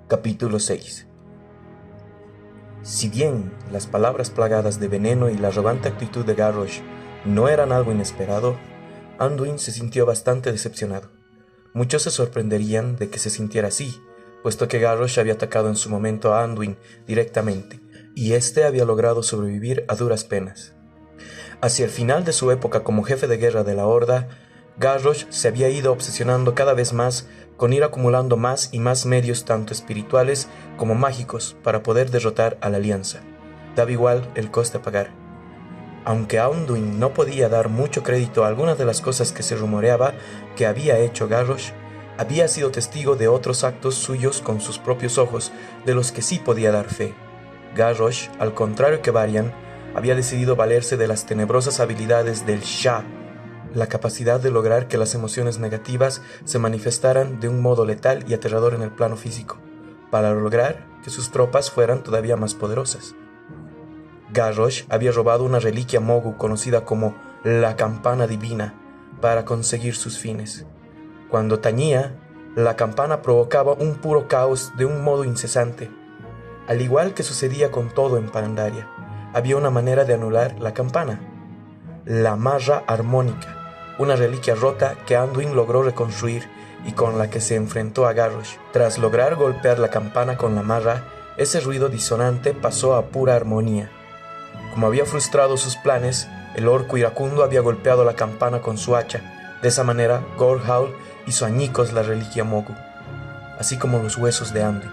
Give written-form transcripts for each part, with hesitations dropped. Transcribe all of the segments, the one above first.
Capítulo 6. Si bien las palabras plagadas de veneno y la arrogante actitud de Garrosh no eran algo inesperado, Anduin se sintió bastante decepcionado. Muchos se sorprenderían de que se sintiera así, puesto que Garrosh había atacado en su momento a Anduin directamente, y éste había logrado sobrevivir a duras penas. Hacia el final de su época como jefe de guerra de la Horda, Garrosh se había ido obsesionando cada vez más con ir acumulando más y más medios tanto espirituales como mágicos para poder derrotar a la Alianza. Daba igual el coste a pagar. Aunque Anduin no podía dar mucho crédito a algunas de las cosas que se rumoreaba que había hecho Garrosh, había sido testigo de otros actos suyos con sus propios ojos, de los que sí podía dar fe. Garrosh, al contrario que Varian, había decidido valerse de las tenebrosas habilidades del Shah, la capacidad de lograr que las emociones negativas se manifestaran de un modo letal y aterrador en el plano físico, para lograr que sus tropas fueran todavía más poderosas. Garrosh había robado una reliquia Mogu conocida como la Campana Divina para conseguir sus fines. Cuando tañía, la campana provocaba un puro caos de un modo incesante. Al igual que sucedía con todo en Pandaria, había una manera de anular la campana: la Marra Armónica, una reliquia rota que Anduin logró reconstruir y con la que se enfrentó a Garrosh. Tras lograr golpear la campana con la marra, ese ruido disonante pasó a pura armonía. Como había frustrado sus planes, el orco iracundo había golpeado la campana con su hacha. De esa manera, Gorehowl hizo añicos la reliquia Mogu, así como los huesos de Anduin.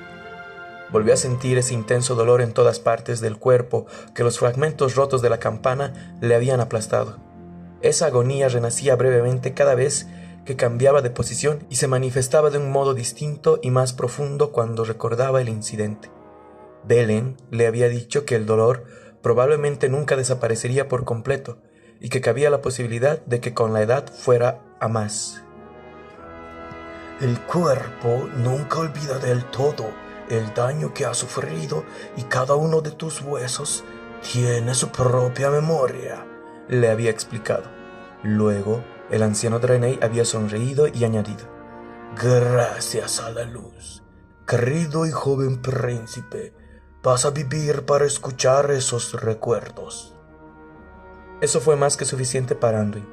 Volvió a sentir ese intenso dolor en todas partes del cuerpo que los fragmentos rotos de la campana le habían aplastado. Esa agonía renacía brevemente cada vez que cambiaba de posición y se manifestaba de un modo distinto y más profundo cuando recordaba el incidente. Belen le había dicho que el dolor probablemente nunca desaparecería por completo y que cabía la posibilidad de que con la edad fuera a más. El cuerpo nunca olvida del todo el daño que ha sufrido y cada uno de tus huesos tiene su propia memoria, le había explicado. Luego, el anciano Draenei había sonreído y añadido: gracias a la luz, querido y joven príncipe, vas a vivir para escuchar esos recuerdos. Eso fue más que suficiente para Anduin,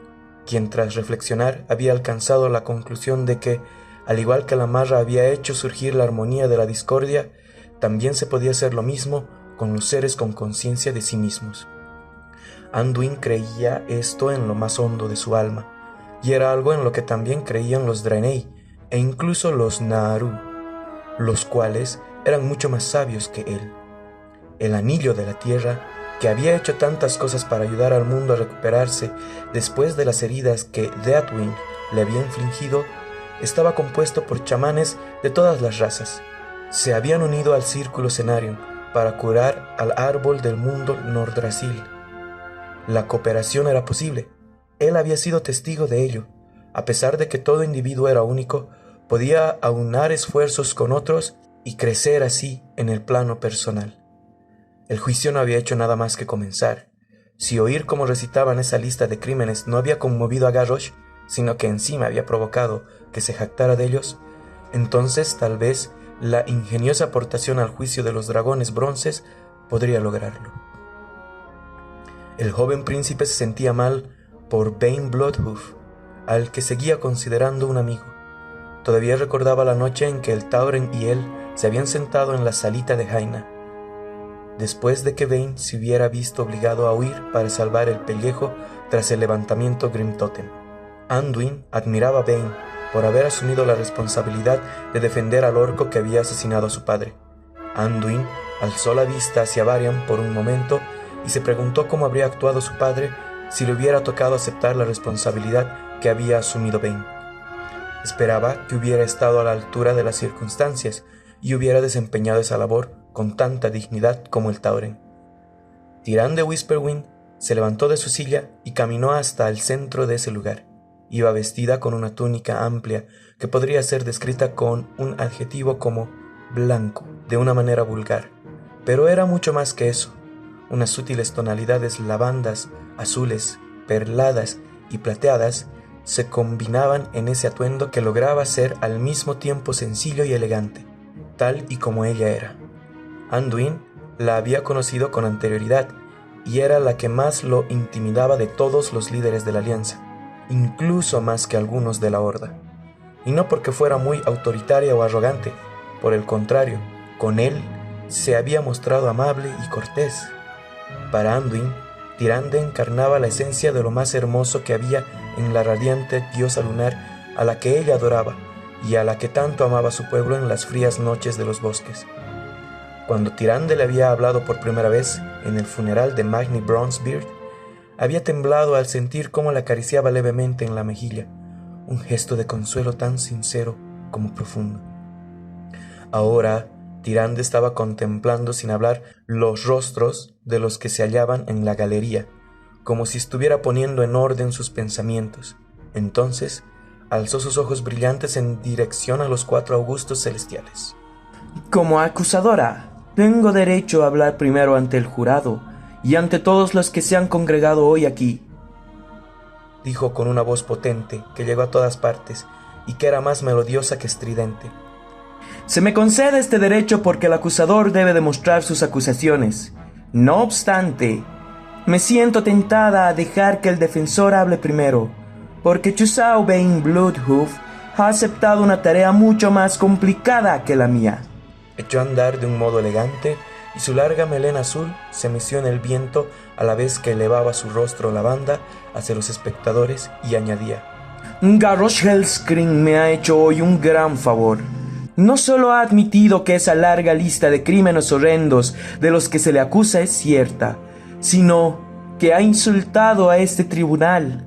quien tras reflexionar había alcanzado la conclusión de que, al igual que la marra había hecho surgir la armonía de la discordia, también se podía hacer lo mismo con los seres con conciencia de sí mismos. Anduin creía esto en lo más hondo de su alma, y era algo en lo que también creían los Draenei e incluso los Naaru, los cuales eran mucho más sabios que él. El anillo de la tierra, que había hecho tantas cosas para ayudar al mundo a recuperarse después de las heridas que Deathwing le había infligido, estaba compuesto por chamanes de todas las razas. Se habían unido al Círculo Cenarion para curar al árbol del mundo Nordrasil. La cooperación era posible. Él había sido testigo de ello. A pesar de que todo individuo era único, podía aunar esfuerzos con otros y crecer así en el plano personal. El juicio no había hecho nada más que comenzar. Si oír cómo recitaban esa lista de crímenes no había conmovido a Garrosh, sino que encima había provocado que se jactara de ellos, entonces tal vez la ingeniosa aportación al juicio de los dragones bronces podría lograrlo. El joven príncipe se sentía mal por Bane Bloodhoof, al que seguía considerando un amigo. Todavía recordaba la noche en que el Tauren y él se habían sentado en la salita de Jaina, después de que Bane se hubiera visto obligado a huir para salvar el pellejo tras el levantamiento Grim Totem. Anduin admiraba a Bane por haber asumido la responsabilidad de defender al orco que había asesinado a su padre. Anduin alzó la vista hacia Varian por un momento y se preguntó cómo habría actuado su padre si le hubiera tocado aceptar la responsabilidad que había asumido Bane. Esperaba que hubiera estado a la altura de las circunstancias y hubiera desempeñado esa labor con tanta dignidad como el Tauren. Tirán de Whisperwind se levantó de su silla y caminó hasta el centro de ese lugar. Iba vestida con una túnica amplia que podría ser descrita con un adjetivo como blanco, de una manera vulgar, pero era mucho más que eso. Unas sutiles tonalidades lavandas, azules, perladas y plateadas se combinaban en ese atuendo que lograba ser al mismo tiempo sencillo y elegante. tal y como ella era. Anduin la había conocido con anterioridad y era la que más lo intimidaba de todos los líderes de la alianza, incluso más que algunos de la Horda. Y no porque fuera muy autoritaria o arrogante, por el contrario, con él se había mostrado amable y cortés. Para Anduin, Tyrande encarnaba la esencia de lo más hermoso que había en la radiante diosa lunar a la que ella adoraba y a la que tanto amaba su pueblo en las frías noches de los bosques. Cuando Tyrande le había hablado por primera vez en el funeral de Magni Bronzebeard, había temblado al sentir cómo la acariciaba levemente en la mejilla, un gesto de consuelo tan sincero como profundo. Ahora, Tyrande estaba contemplando sin hablar los rostros de los que se hallaban en la galería, como si estuviera poniendo en orden sus pensamientos. Entonces, alzó sus ojos brillantes en dirección a los 4 augustos celestiales. Como acusadora, tengo derecho a hablar primero ante el jurado y ante todos los que se han congregado hoy aquí, dijo con una voz potente que llegó a todas partes y que era más melodiosa que estridente. Se me concede este derecho porque el acusador debe demostrar sus acusaciones. No obstante, me siento tentada a dejar que el defensor hable primero, porque Chusao Bane Bloodhoof ha aceptado una tarea mucho más complicada que la mía. Echó a andar de un modo elegante y su larga melena azul se meció en el viento a la vez que elevaba su rostro lavanda hacia los espectadores y añadía: Garrosh Hellscream me ha hecho hoy un gran favor. No solo ha admitido que esa larga lista de crímenes horrendos de los que se le acusa es cierta, sino que ha insultado a este tribunal.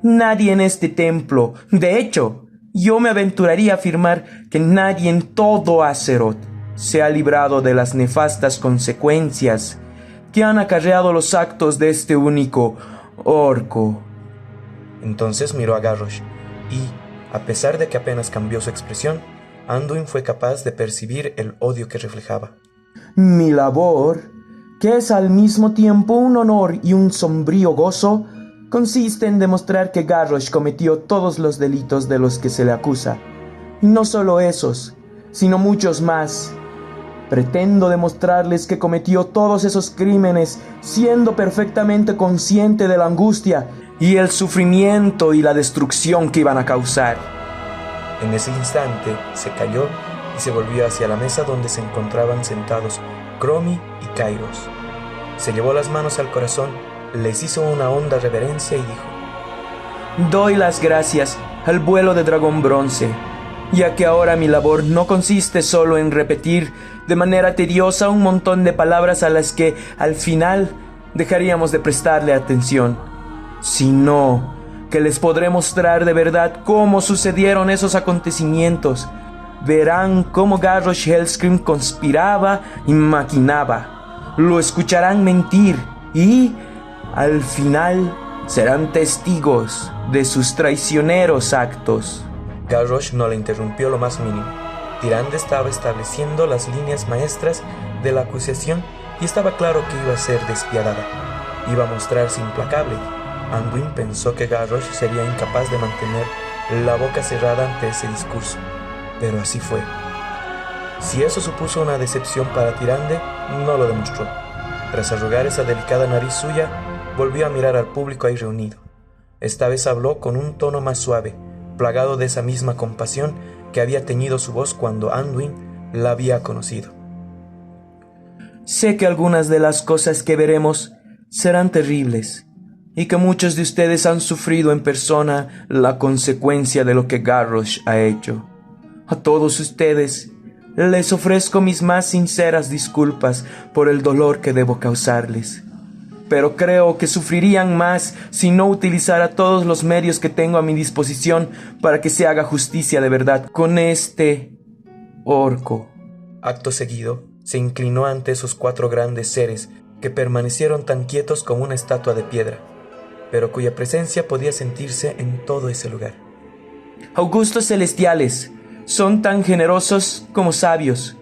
Nadie en este templo, de hecho, yo me aventuraría a afirmar que nadie en todo Azeroth se ha librado de las nefastas consecuencias que han acarreado los actos de este único orco. Entonces miró a Garrosh y, a pesar de que apenas cambió su expresión, Anduin fue capaz de percibir el odio que reflejaba. Mi labor, que es al mismo tiempo un honor y un sombrío gozo, consiste en demostrar que Garrosh cometió todos los delitos de los que se le acusa. Y no solo esos, sino muchos más. Pretendo demostrarles que cometió todos esos crímenes siendo perfectamente consciente de la angustia y el sufrimiento y la destrucción que iban a causar. En ese instante se calló y se volvió hacia la mesa donde se encontraban sentados Chromie y Kairos. Se llevó las manos al corazón, les hizo una honda reverencia y dijo: Doy las gracias al vuelo de dragón bronce, ya que ahora mi labor no consiste solo en repetir de manera tediosa un montón de palabras a las que al final dejaríamos de prestarle atención, sino que les podré mostrar de verdad cómo sucedieron esos acontecimientos. Verán cómo Garrosh Hellscream conspiraba y maquinaba. Lo escucharán mentir y, al final, serán testigos de sus traicioneros actos. Garrosh no le interrumpió lo más mínimo. Tyrande estaba estableciendo las líneas maestras de la acusación y estaba claro que iba a ser despiadada. Iba a mostrarse implacable. Anduin pensó que Garrosh sería incapaz de mantener la boca cerrada ante ese discurso, pero así fue. Si eso supuso una decepción para Tyrande, no lo demostró. Tras arrugar esa delicada nariz suya, volvió a mirar al público ahí reunido. Esta vez habló con un tono más suave, plagado de esa misma compasión que había teñido su voz cuando Anduin la había conocido. Sé que algunas de las cosas que veremos serán terribles, y que muchos de ustedes han sufrido en persona la consecuencia de lo que Garrosh ha hecho. A todos ustedes les ofrezco mis más sinceras disculpas por el dolor que debo causarles, pero creo que sufrirían más si no utilizara todos los medios que tengo a mi disposición para que se haga justicia de verdad con este orco. Acto seguido, se inclinó ante esos 4 grandes seres que permanecieron tan quietos como una estatua de piedra, pero cuya presencia podía sentirse en todo ese lugar. Augustos celestiales, son tan generosos como sabios.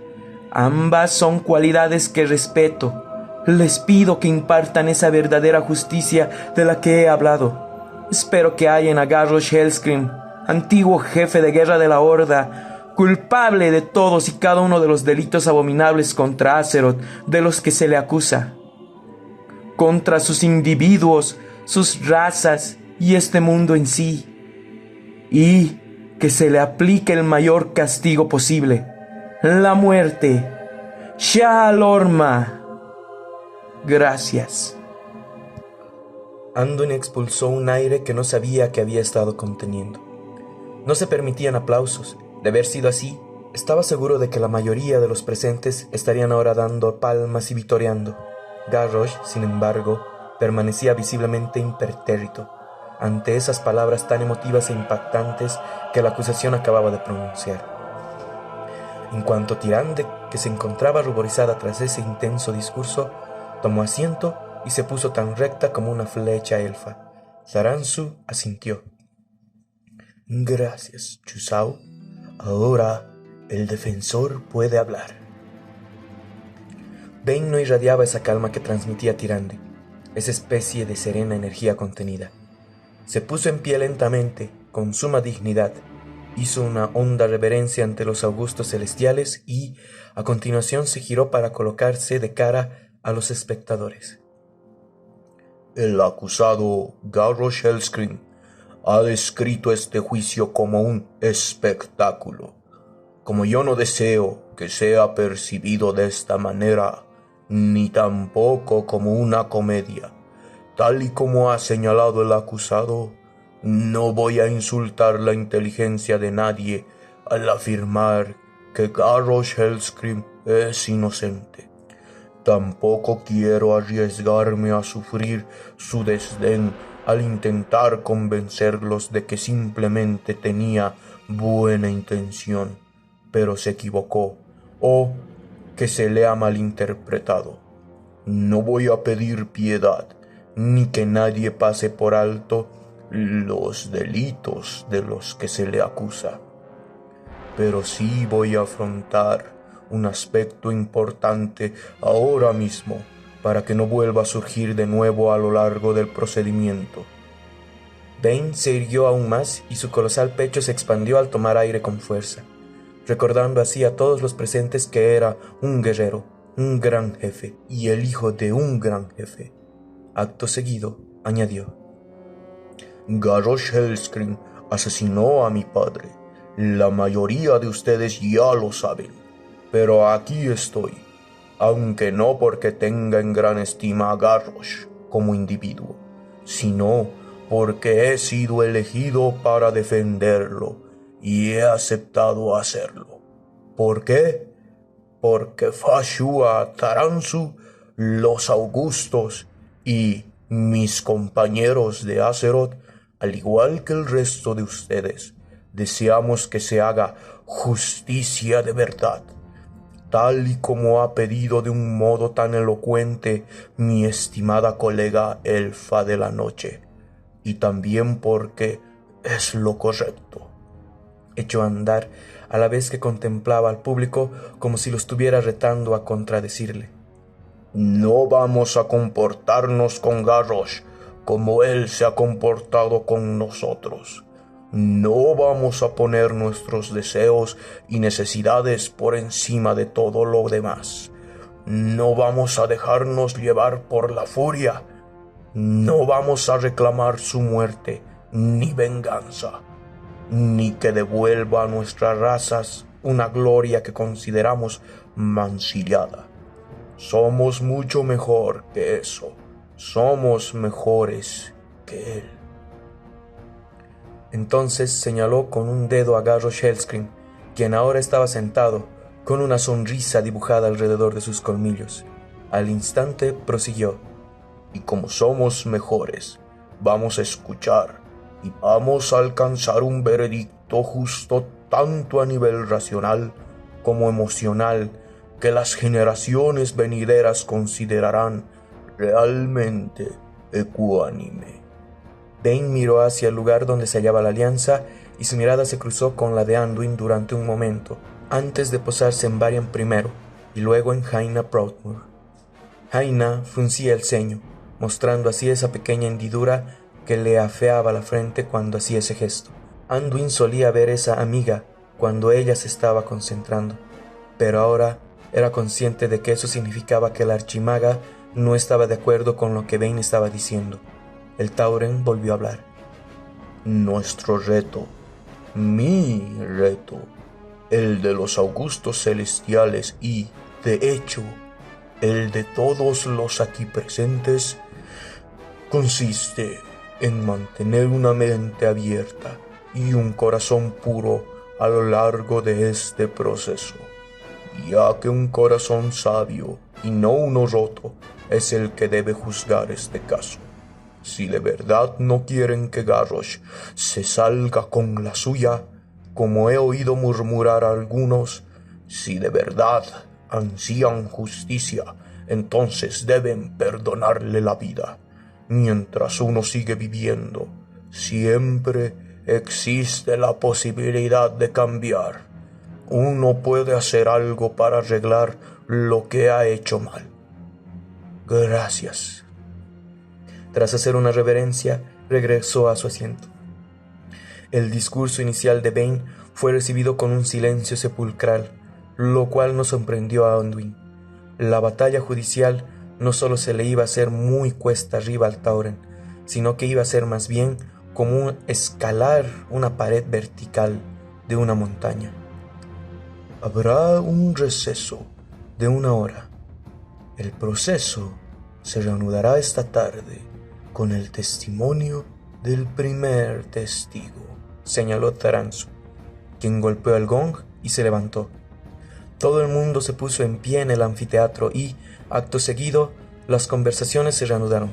Ambas son cualidades que respeto. Les pido que impartan esa verdadera justicia de la que he hablado. Espero que hallen a Garrosh Hellscream, antiguo jefe de guerra de la Horda, culpable de todos y cada uno de los delitos abominables contra Azeroth de los que se le acusa, contra sus individuos, sus razas y este mundo en sí, y que se le aplique el mayor castigo posible, la muerte. Shalorma. Gracias. Anduin expulsó un aire que no sabía que había estado conteniendo. No se permitían aplausos. De haber sido así, estaba seguro de que la mayoría de los presentes estarían ahora dando palmas y vitoreando. Garrosh, sin embargo, permanecía visiblemente impertérrito ante esas palabras tan emotivas e impactantes que la acusación acababa de pronunciar. En cuanto Tyrande, que se encontraba ruborizada tras ese intenso discurso, tomó asiento y se puso tan recta como una flecha elfa, Taransu asintió. Gracias, Chusao. Ahora el defensor puede hablar. Vayne no irradiaba esa calma que transmitía Tyrande, esa especie de serena energía contenida. Se puso en pie lentamente, con suma dignidad, hizo una honda reverencia ante los augustos celestiales y, a continuación, se giró para colocarse de cara a los espectadores. El acusado Garrosh Hellscream ha descrito este juicio como un espectáculo. Como yo no deseo que sea percibido de esta manera, ni tampoco como una comedia, tal y como ha señalado el acusado, no voy a insultar la inteligencia de nadie al afirmar que Garrosh Hellscream es inocente. Tampoco quiero arriesgarme a sufrir su desdén al intentar convencerlos de que simplemente tenía buena intención, pero se equivocó, o que se le ha malinterpretado. No voy a pedir piedad, ni que nadie pase por alto los delitos de los que se le acusa. Pero sí voy a afrontar un aspecto importante ahora mismo para que no vuelva a surgir de nuevo a lo largo del procedimiento. Vayne se irguió aún más y su colosal pecho se expandió al tomar aire con fuerza, recordando así a todos los presentes que era un guerrero, un gran jefe y el hijo de un gran jefe. Acto seguido, añadió: Garrosh Hellscream asesinó a mi padre. La mayoría de ustedes ya lo saben, pero aquí estoy, aunque no porque tenga en gran estima a Garrosh como individuo, sino porque he sido elegido para defenderlo y he aceptado hacerlo. ¿Por qué? Porque Fashua, Taransu, los Augustos y mis compañeros de Azeroth, al igual que el resto de ustedes, deseamos que se haga justicia de verdad, tal y como ha pedido de un modo tan elocuente mi estimada colega elfa de la noche, y también porque es lo correcto. Echó a andar a la vez que contemplaba al público como si lo estuviera retando a contradecirle. No vamos a comportarnos con Garrosh como él se ha comportado con nosotros. No vamos a poner nuestros deseos y necesidades por encima de todo lo demás. No vamos a dejarnos llevar por la furia. No vamos a reclamar su muerte, ni venganza, ni que devuelva a nuestras razas una gloria que consideramos mancillada. Somos mucho mejor que eso. Somos mejores que él. Entonces señaló con un dedo a Garrosh Hellscream, quien ahora estaba sentado, con una sonrisa dibujada alrededor de sus colmillos. Al instante prosiguió: y como somos mejores, vamos a escuchar y vamos a alcanzar un veredicto justo tanto a nivel racional como emocional que las generaciones venideras considerarán realmente ecuánime. Vayne miró hacia el lugar donde se hallaba la alianza y su mirada se cruzó con la de Anduin durante un momento, antes de posarse en Varian primero y luego en Jaina Proudmoore. Jaina fruncía el ceño, mostrando así esa pequeña hendidura que le afeaba la frente cuando hacía ese gesto. Anduin solía ver esa amiga cuando ella se estaba concentrando, pero ahora era consciente de que eso significaba que la archimaga no estaba de acuerdo con lo que Bane estaba diciendo. El Tauren volvió a hablar. Nuestro reto, mi reto, el de los augustos celestiales y, de hecho, el de todos los aquí presentes, consiste en mantener una mente abierta y un corazón puro a lo largo de este proceso, ya que un corazón sabio y no uno roto es el que debe juzgar este caso. Si de verdad no quieren que Garrosh se salga con la suya, como he oído murmurar a algunos, si de verdad ansían justicia, entonces deben perdonarle la vida. Mientras uno sigue viviendo, siempre existe la posibilidad de cambiar. Uno puede hacer algo para arreglar lo que ha hecho mal. Gracias. Tras hacer una reverencia, regresó a su asiento. El discurso inicial de Bane fue recibido con un silencio sepulcral, lo cual no sorprendió a Anduin. La batalla judicial no solo se le iba a hacer muy cuesta arriba al Tauren, sino que iba a ser más bien como escalar una pared vertical de una montaña. Habrá un receso de 1 hora. El proceso se reanudará esta tarde con el testimonio del primer testigo, señaló Taranzu, quien golpeó el gong y se levantó. Todo el mundo se puso en pie en el anfiteatro y, acto seguido, las conversaciones se reanudaron.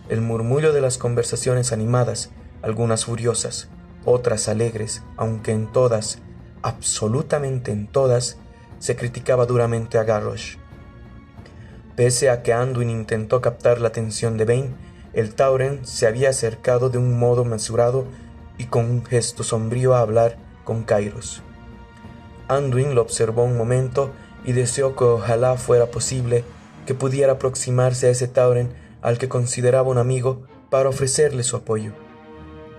El murmullo de las conversaciones animadas, algunas furiosas, otras alegres, aunque en todas, absolutamente en todas, se criticaba duramente a Garrosh. Pese a que Anduin intentó captar la atención de Bane, el Tauren se había acercado de un modo mesurado y con un gesto sombrío a hablar con Kairos. Anduin lo observó un momento y deseó que ojalá fuera posible que pudiera aproximarse a ese Tauren al que consideraba un amigo para ofrecerle su apoyo.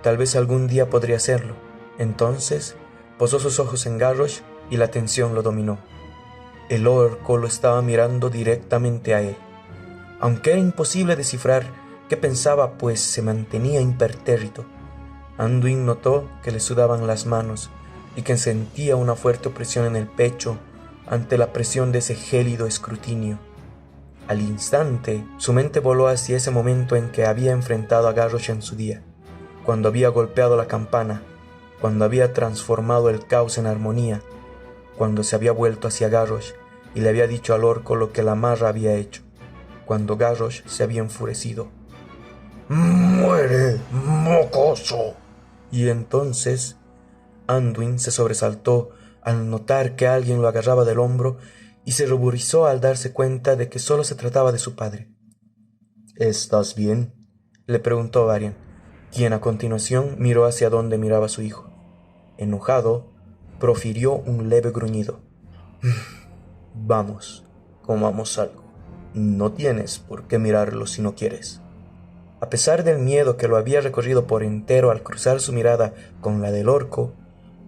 Tal vez algún día podría hacerlo. Entonces posó sus ojos en Garrosh y la tensión lo dominó. El orco lo estaba mirando directamente a él. Aunque era imposible descifrar qué pensaba, pues se mantenía impertérrito, Anduin notó que le sudaban las manos y que sentía una fuerte opresión en el pecho ante la presión de ese gélido escrutinio. Al instante, su mente voló hacia ese momento en que había enfrentado a Garrosh en su día, cuando había golpeado la campana, cuando había transformado el caos en armonía, cuando se había vuelto hacia Garrosh y le había dicho al orco lo que la marra había hecho, cuando Garrosh se había enfurecido. ¡Muere, mocoso! Y entonces Anduin se sobresaltó al notar que alguien lo agarraba del hombro y se ruborizó al darse cuenta de que solo se trataba de su padre. ¿Estás bien?, le preguntó Varian, quien a continuación miró hacia donde miraba su hijo. Enojado, profirió un leve gruñido. Vamos, comamos algo. No tienes por qué mirarlo si no quieres. A pesar del miedo que lo había recorrido por entero al cruzar su mirada con la del orco,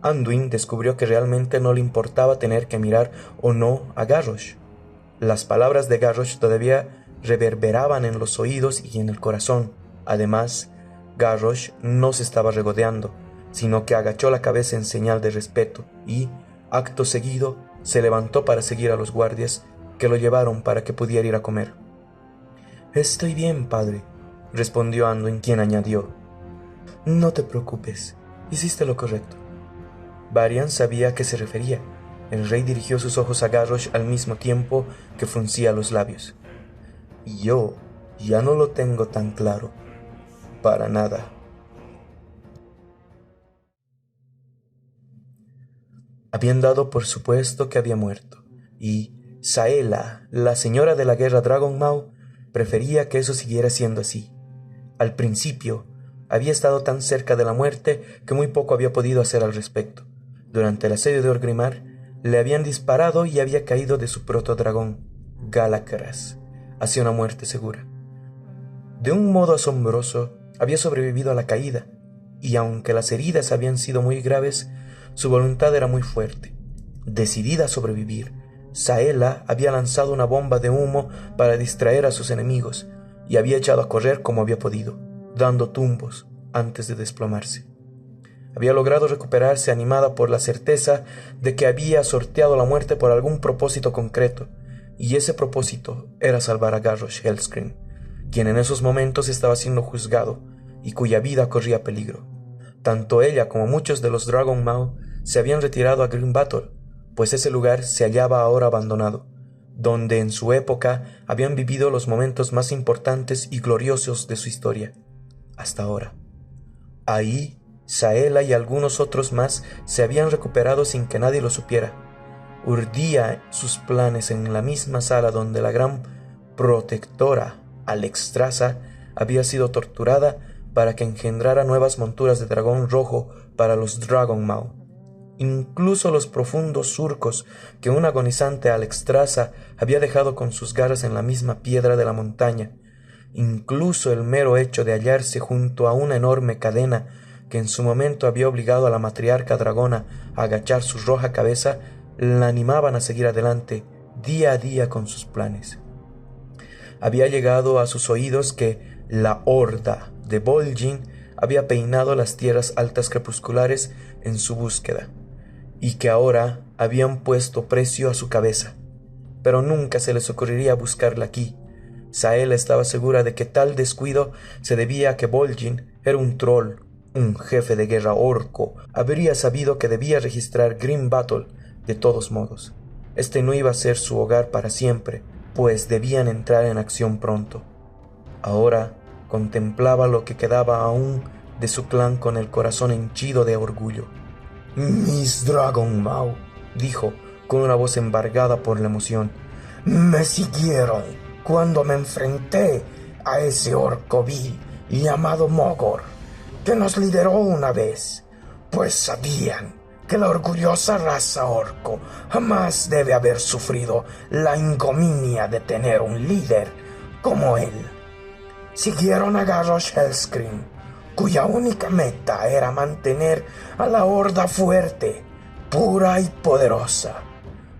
Anduin descubrió que realmente no le importaba tener que mirar o no a Garrosh. Las palabras de Garrosh todavía reverberaban en los oídos y en el corazón. Además, Garrosh no se estaba regodeando, sino que agachó la cabeza en señal de respeto y, acto seguido, se levantó para seguir a los guardias que lo llevaron para que pudiera ir a comer. «Estoy bien, padre», respondió Anduin, quien añadió: «No te preocupes, hiciste lo correcto». Varian sabía a qué se refería. El rey dirigió sus ojos a Garrosh al mismo tiempo que fruncía los labios. «Yo ya no lo tengo tan claro. Para nada». Habían dado por supuesto que había muerto, y Saela, la señora de la guerra Dragonmaw, prefería que eso siguiera siendo así. Al principio, había estado tan cerca de la muerte que muy poco había podido hacer al respecto. Durante el asedio de Orgrimmar, le habían disparado y había caído de su protodragón, Galakras, hacia una muerte segura. De un modo asombroso, había sobrevivido a la caída, y aunque las heridas habían sido muy graves, Su voluntad era muy fuerte. Decidida a sobrevivir, Saela había lanzado una bomba de humo para distraer a sus enemigos y había echado a correr como había podido, dando tumbos antes de desplomarse. Había logrado recuperarse animada por la certeza de que había sorteado la muerte por algún propósito concreto, y ese propósito era salvar a Garrosh Hellscream, quien en esos momentos estaba siendo juzgado y cuya vida corría peligro. Tanto ella como muchos de los Dragon Maw se habían retirado a Green Battle, pues ese lugar se hallaba ahora abandonado, donde en su época habían vivido los momentos más importantes y gloriosos de su historia, hasta ahora. Ahí, Saela y algunos otros más se habían recuperado sin que nadie lo supiera. Urdía sus planes en la misma sala donde la gran protectora Alexstrasza había sido torturada para que engendrara nuevas monturas de dragón rojo para los Dragon Maw. Incluso los profundos surcos que un agonizante Alexstrasza había dejado con sus garras en la misma piedra de la montaña, incluso el mero hecho de hallarse junto a una enorme cadena que en su momento había obligado a la matriarca dragona a agachar su roja cabeza, la animaban a seguir adelante día a día con sus planes. Había llegado a sus oídos que la horda de Vol'jin había peinado las tierras altas crepusculares en su búsqueda, y que ahora habían puesto precio a su cabeza, pero nunca se les ocurriría buscarla aquí. Saela estaba segura de que tal descuido se debía a que Vol'jin era un troll, un jefe de guerra orco. Habría sabido que debía registrar Green Battle de todos modos. Este no iba a ser su hogar para siempre, pues debían entrar en acción pronto. Ahora contemplaba lo que quedaba aún de su clan con el corazón henchido de orgullo. Mis Dragon Maw, dijo con una voz embargada por la emoción, me siguieron cuando me enfrenté a ese orco vil llamado Mogor, que nos lideró una vez, pues sabían que la orgullosa raza orco jamás debe haber sufrido la ignominia de tener un líder como él. Siguieron a Garrosh Hellscream, cuya única meta era mantener a la horda fuerte, pura y poderosa.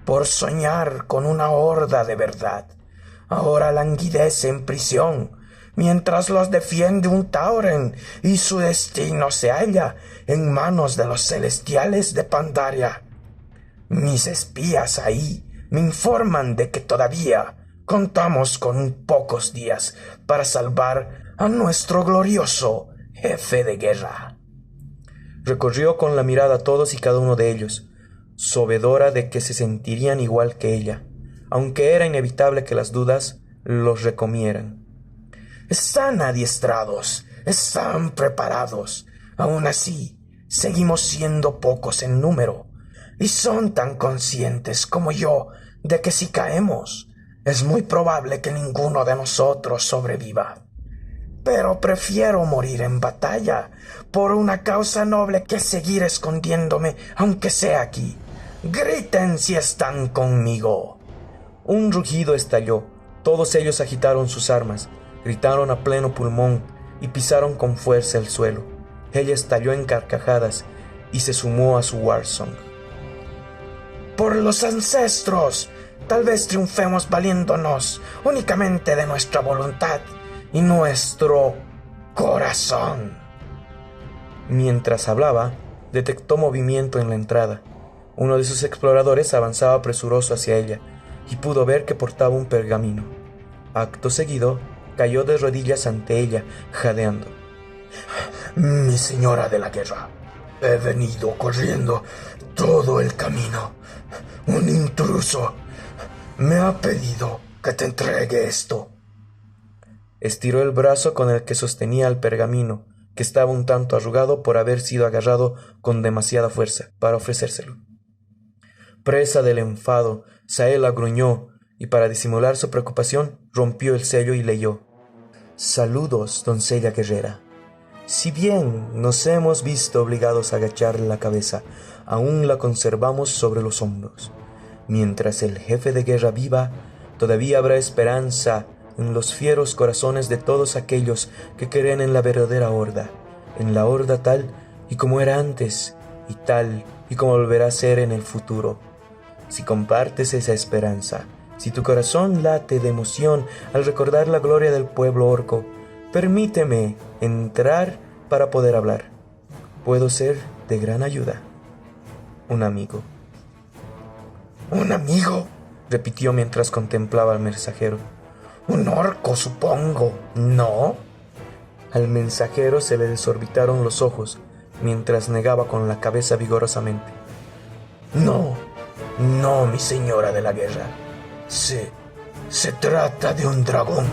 Por soñar con una horda de verdad, ahora languidece en prisión, mientras los defiende un Tauren y su destino se halla en manos de los celestiales de Pandaria. Mis espías ahí me informan de que todavía contamos con pocos días para salvar a nuestro glorioso jefe de guerra. Recorrió con la mirada a todos y cada uno de ellos, sabedora de que se sentirían igual que ella, aunque era inevitable que las dudas los recomieran. Están adiestrados, están preparados. Aún así, seguimos siendo pocos en número, y son tan conscientes como yo de que si caemos, es muy probable que ninguno de nosotros sobreviva. Pero prefiero morir en batalla por una causa noble que seguir escondiéndome, aunque sea aquí. Griten si están conmigo. Un rugido estalló. Todos ellos agitaron sus armas, gritaron a pleno pulmón y pisaron con fuerza el suelo. Ella estalló en carcajadas y se sumó a su warsong. ¡Por los ancestros! Tal vez triunfemos valiéndonos únicamente de nuestra voluntad y nuestro corazón. Mientras hablaba, detectó movimiento en la entrada. Uno de sus exploradores avanzaba presuroso hacia ella y pudo ver que portaba un pergamino. Acto seguido, cayó de rodillas ante ella, jadeando. Mi señora de la guerra, he venido corriendo todo el camino. Un intruso me ha pedido que te entregue esto. Estiró el brazo con el que sostenía el pergamino, que estaba un tanto arrugado por haber sido agarrado con demasiada fuerza, para ofrecérselo. Presa del enfado, Saela gruñó y para disimular su preocupación rompió el sello y leyó: «Saludos, doncella guerrera. Si bien nos hemos visto obligados a agachar la cabeza, aún la conservamos sobre los hombros. Mientras el jefe de guerra viva, todavía habrá esperanza en los fieros corazones de todos aquellos que creen en la verdadera horda, en la horda tal y como era antes, y tal y como volverá a ser en el futuro. Si compartes esa esperanza, si tu corazón late de emoción al recordar la gloria del pueblo orco, permíteme entrar para poder hablar. Puedo ser de gran ayuda. Un amigo. ¿Un amigo? Repitió mientras contemplaba al mensajero. Un orco, supongo, ¿no? Al mensajero se le desorbitaron los ojos mientras negaba con la cabeza vigorosamente. No, no, mi señora de la guerra. Se trata de un dragón.